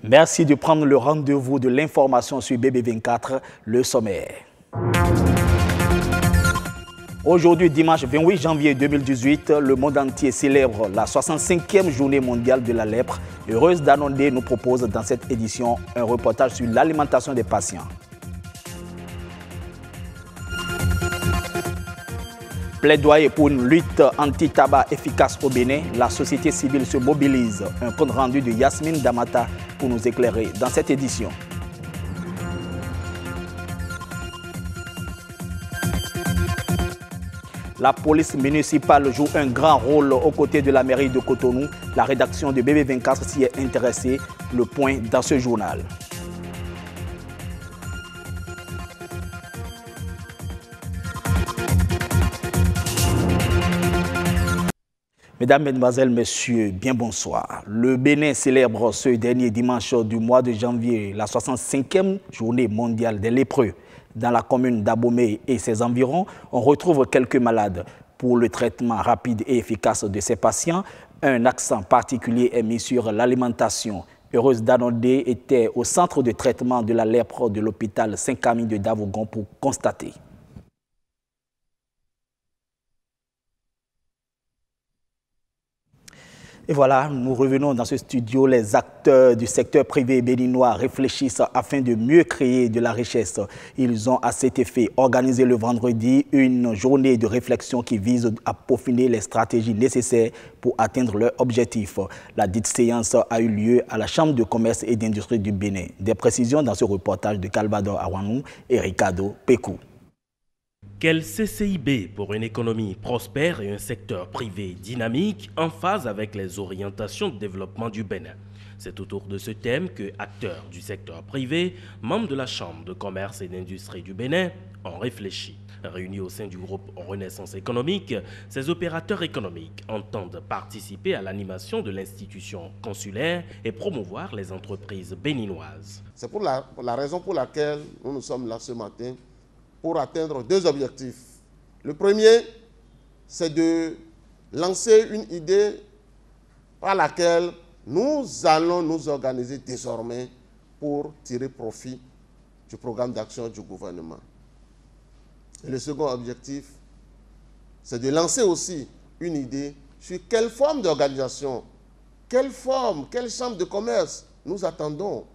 Merci de prendre le rendez-vous de l'information sur BB24, le sommaire. Aujourd'hui, dimanche 28 janvier 2018, le monde entier célèbre la 65e journée mondiale de la lèpre. Heureuse d'Anondé nous propose dans cette édition un reportage sur l'alimentation des patients. Plaidoyer pour une lutte anti-tabac efficace au Bénin, la société civile se mobilise. Un compte rendu de Yasmine Damata pour nous éclairer dans cette édition. La police municipale joue un grand rôle aux côtés de la mairie de Cotonou. La rédaction de BB24 s'y est intéressée. Le point dans ce journal. Mesdames, Mesdemoiselles, Messieurs, bien bonsoir. Le Bénin célèbre ce dernier dimanche du mois de janvier la 65e journée mondiale des lépreux. Dans la commune d'Abomey et ses environs, on retrouve quelques malades. Pour le traitement rapide et efficace de ces patients, un accent particulier est mis sur l'alimentation. Heureuse d'Anondé était au centre de traitement de la lèpre de l'hôpital Saint-Camille de Davougon pour constater. Et voilà, nous revenons dans ce studio. Les acteurs du secteur privé béninois réfléchissent afin de mieux créer de la richesse. Ils ont à cet effet organisé le vendredi une journée de réflexion qui vise à peaufiner les stratégies nécessaires pour atteindre leur objectif. La dite séance a eu lieu à la Chambre de commerce et d'industrie du Bénin. Des précisions dans ce reportage de Calvador Awanou et Ricardo Pekou. Quel CCIB pour une économie prospère et un secteur privé dynamique en phase avec les orientations de développement du Bénin? C'est autour de ce thème que acteurs du secteur privé, membres de la Chambre de commerce et d'industrie du Bénin, ont réfléchi. Réunis au sein du groupe Renaissance économique, ces opérateurs économiques entendent participer à l'animation de l'institution consulaire et promouvoir les entreprises béninoises. C'est pour la raison pour laquelle nous sommes là ce matin, pour atteindre deux objectifs. Le premier, c'est de lancer une idée par laquelle nous allons nous organiser désormais pour tirer profit du programme d'action du gouvernement. Et le second objectif, c'est de lancer aussi une idée sur quelle forme d'organisation, quelle forme, quelle chambre de commerce nous attendons,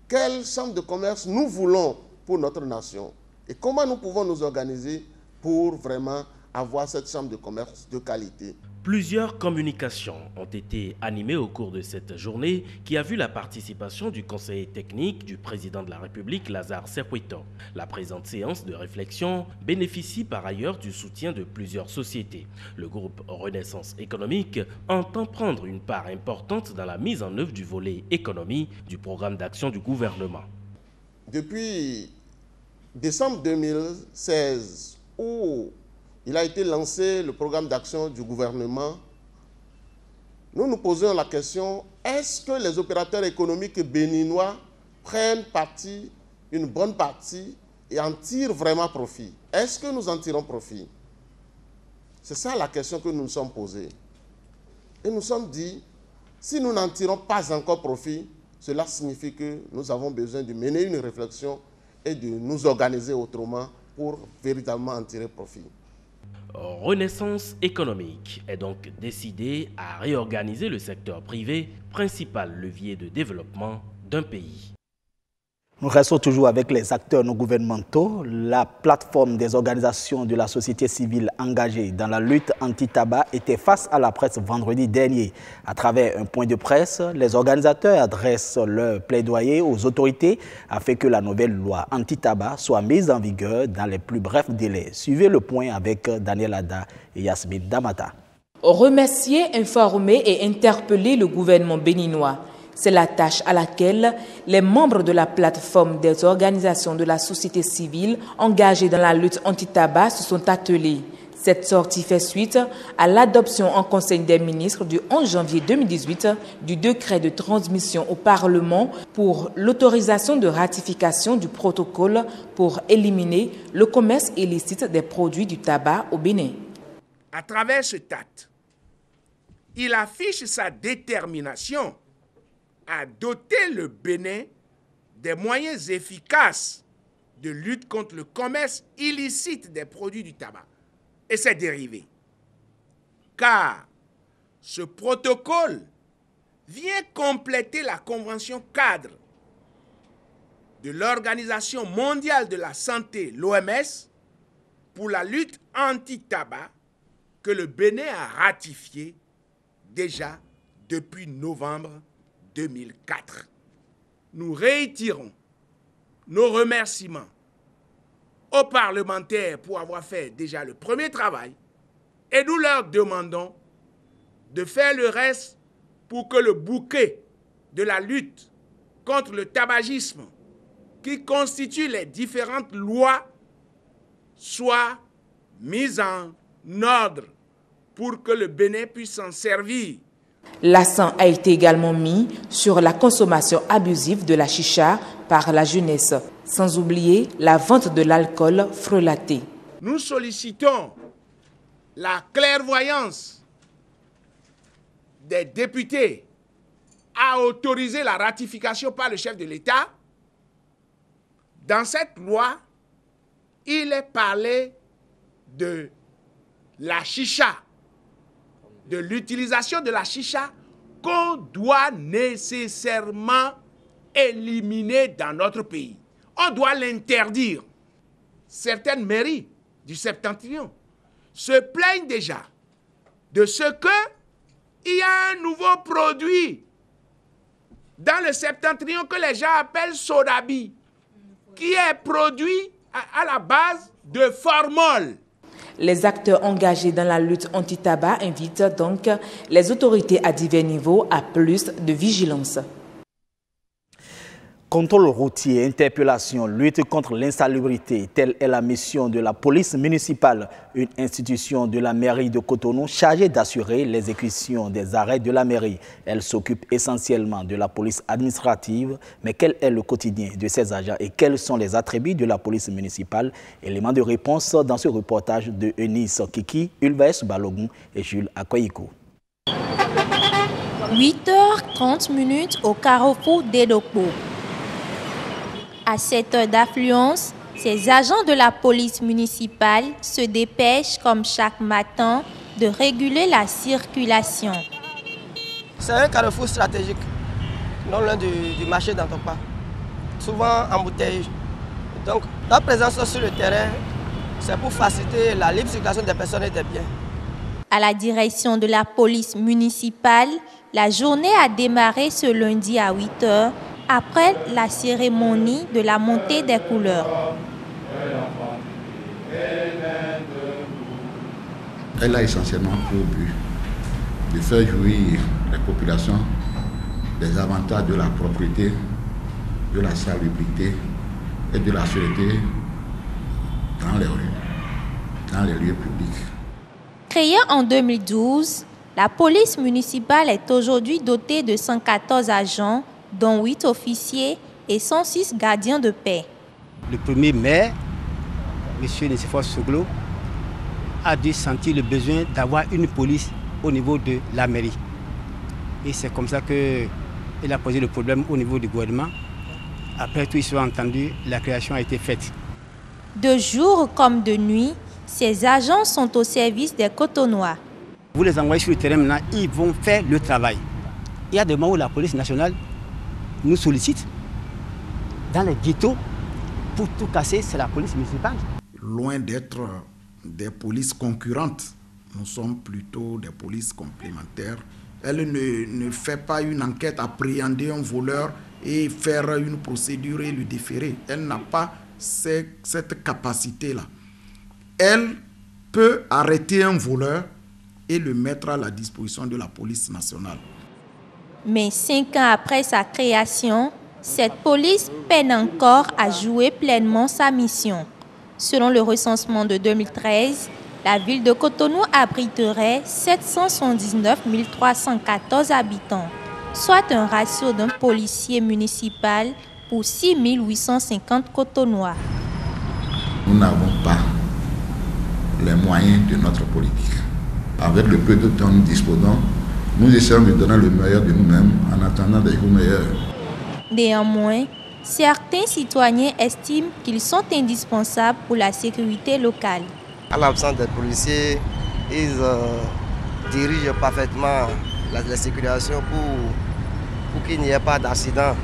quelle chambre de commerce nous voulons pour notre nation. Et comment nous pouvons nous organiser pour vraiment avoir cette chambre de commerce de qualité. Plusieurs communications ont été animées au cours de cette journée qui a vu la participation du conseiller technique du président de la République, Lazare Serpuito. La présente séance de réflexion bénéficie par ailleurs du soutien de plusieurs sociétés. Le groupe Renaissance économique entend prendre une part importante dans la mise en œuvre du volet économie du programme d'action du gouvernement. Depuis décembre 2016, où il a été lancé le programme d'action du gouvernement, nous nous posons la question, est-ce que les opérateurs économiques béninois prennent parti, une bonne partie, et en tirent vraiment profit? Est-ce que nous en tirons profit? C'est ça la question que nous nous sommes posée. Et nous nous sommes dit, si nous n'en tirons pas encore profit, cela signifie que nous avons besoin de mener une réflexion et de nous organiser autrement pour véritablement en tirer profit. Renaissance économique est donc décidée à réorganiser le secteur privé, principal levier de développement d'un pays. Nous restons toujours avec les acteurs non gouvernementaux. La plateforme des organisations de la société civile engagées dans la lutte anti-tabac était face à la presse vendredi dernier. À travers un point de presse, les organisateurs adressent leur plaidoyer aux autorités afin que la nouvelle loi anti-tabac soit mise en vigueur dans les plus brefs délais. Suivez le point avec Daniel Ada et Yasmine Damata. Remercier, informer et interpeller le gouvernement béninois. C'est la tâche à laquelle les membres de la plateforme des organisations de la société civile engagées dans la lutte anti-tabac se sont attelés. Cette sortie fait suite à l'adoption en Conseil des ministres du 11 janvier 2018 du décret de transmission au Parlement pour l'autorisation de ratification du protocole pour éliminer le commerce illicite des produits du tabac au Bénin. À travers cet acte, il affiche sa détermination à doter le Bénin des moyens efficaces de lutte contre le commerce illicite des produits du tabac et ses dérivés. Car ce protocole vient compléter la convention cadre de l'Organisation mondiale de la santé, l'OMS, pour la lutte anti-tabac que le Bénin a ratifiée déjà depuis novembre 2004. Nous réitérons nos remerciements aux parlementaires pour avoir fait déjà le premier travail et nous leur demandons de faire le reste pour que le bouquet de la lutte contre le tabagisme qui constitue les différentes lois soit mis en ordre pour que le Bénin puisse s'en servir. L'accent a été également mis sur la consommation abusive de la chicha par la jeunesse, sans oublier la vente de l'alcool frelaté. Nous sollicitons la clairvoyance des députés à autoriser la ratification par le chef de l'État. Dans cette loi, il est parlé de la chicha, de l'utilisation de la chicha qu'on doit nécessairement éliminer dans notre pays. On doit l'interdire. Certaines mairies du Septentrion se plaignent déjà de ce qu'il y a un nouveau produit dans le Septentrion que les gens appellent sodabi, qui est produit à la base de formol. Les acteurs engagés dans la lutte anti-tabac invitent donc les autorités à divers niveaux à plus de vigilance. Contrôle routier, interpellation, lutte contre l'insalubrité, telle est la mission de la police municipale, une institution de la mairie de Cotonou chargée d'assurer l'exécution des arrêts de la mairie. Elle s'occupe essentiellement de la police administrative, mais quel est le quotidien de ces agents et quels sont les attributs de la police municipale? Élément de réponse dans ce reportage de Eunice Kiki, Ulvaes Balogun et Jules Akoyiko. 8h30 au carrefour d'Edokpo. À cette heure d'affluence, ces agents de la police municipale se dépêchent comme chaque matin de réguler la circulation. C'est un carrefour stratégique, non loin du marché d'Antopa, souvent embouteillé. Donc, notre présence sur le terrain, c'est pour faciliter la libre circulation des personnes et des biens. À la direction de la police municipale, la journée a démarré ce lundi à 8h. Après la cérémonie de la montée des couleurs. Elle a essentiellement pour but de faire jouir les populations des avantages de la propriété, de la salubrité et de la sûreté dans les rues, dans les lieux publics. Créée en 2012, la police municipale est aujourd'hui dotée de 114 agents, dont 8 officiers et 106 gardiens de paix. Le premier maire, M. Nicéphore Soglo, a dû sentir le besoin d'avoir une police au niveau de la mairie. Et c'est comme ça qu'il a posé le problème au niveau du gouvernement. Après tout, ils se sont entendus, la création a été faite. De jour comme de nuit, ces agents sont au service des Cotonois. Vous les envoyez sur le terrain maintenant, ils vont faire le travail. Il y a des moments où la police nationale nous sollicite dans les ghettos pour tout casser, c'est la police municipale. Loin d'être des polices concurrentes, nous sommes plutôt des polices complémentaires. Elle ne fait pas une enquête, appréhender un voleur et faire une procédure et le déférer. Elle n'a pas cette capacité-là. Elle peut arrêter un voleur et le mettre à la disposition de la police nationale. Mais 5 ans après sa création, cette police peine encore à jouer pleinement sa mission. Selon le recensement de 2013, la ville de Cotonou abriterait 779 314 habitants, soit un ratio d'un policier municipal pour 6 850 Cotonois. Nous n'avons pas les moyens de notre politique. Avec le peu de temps nous disposons, Nous essayons de donner le meilleur de nous-mêmes en attendant des jours meilleurs. Néanmoins, certains citoyens estiment qu'ils sont indispensables pour la sécurité locale. À l'absence des policiers, ils dirigent parfaitement la circulation pour qu'il n'y ait pas d'accident.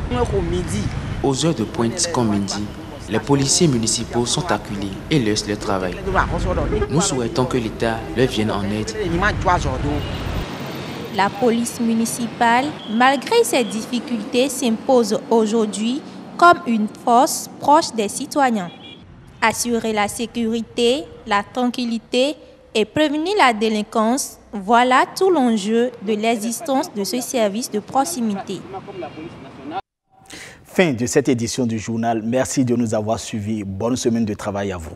Aux heures de pointe comme midi, les policiers municipaux sont acculés et laissent leur travail. Nous souhaitons que l'État leur vienne en aide. La police municipale, malgré ses difficultés, s'impose aujourd'hui comme une force proche des citoyens. Assurer la sécurité, la tranquillité et prévenir la délinquance, voilà tout l'enjeu de l'existence de ce service de proximité. Fin de cette édition du journal. Merci de nous avoir suivis. Bonne semaine de travail à vous.